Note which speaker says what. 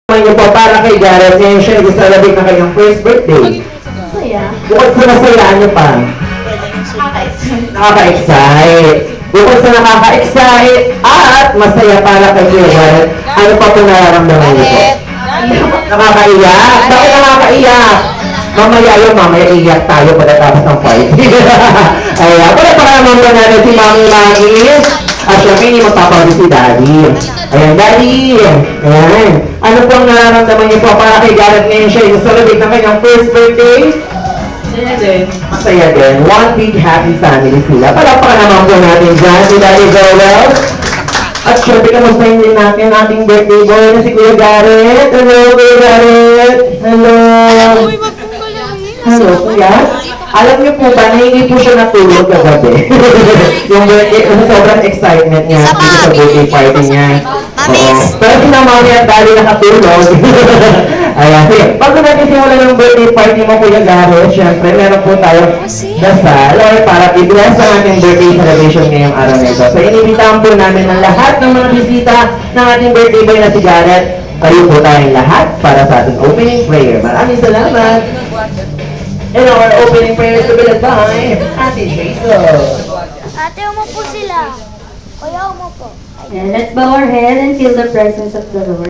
Speaker 1: Niyo po para kay Gareth ngayon siya nag-celebrate na kanyang first birthday.
Speaker 2: Masaya.
Speaker 1: Bukod sa masayaan niyo pa, nakaka-excite. Bukod sa nakaka-excite at masaya para kay Gareth, ano pa po nararamdaman niyo po? Nakakaiyak? Bakit nakakaiyak? Mamaya iyak tayo pagkatapos ng fight. Ayan, pala pa naman ba natin si Mami Magis? At syempre, hindi magpapagod si Daddy. Ayan, Daddy! Ayan. Ano po ang nararamdaman niyo po para kay Gareth ngayon siya? I-celebrate ng kanyang first birthday?
Speaker 2: Masaya din.
Speaker 1: Masaya din. One big happy family sila. Palakpakan naman po natin dyan si Daddy Joel. At syempre, kamustahin din natin ang ating birthday boy na si Kuya Gareth. Hello, Kuya Gareth! Hello! Hello, Kuya? Alam niyo po ba, hindi po siya natulog kagabi. Yung birthday, sobrang excitement niya dito sa birthday party niya. Oo. Pero si na Mami at Daddy nakatulog. Ayan, sige. Bago natin simulan ng birthday party mo, Kuya Gareth, syempre, meron po tayong dasal or para i-bless ang ating birthday celebration ngayong araw na ito. So, inibitahan po namin ang lahat ng mga bisita ng ating birthday boy na si Gareth. Kayo po tayong lahat para sa ating opening prayer. Maraming salamat. And our opening prayer to be led by Ate Jason.
Speaker 3: Ate, umupo sila. Kuya, umupo.
Speaker 2: And let's bow our head and feel the presence of the Lord.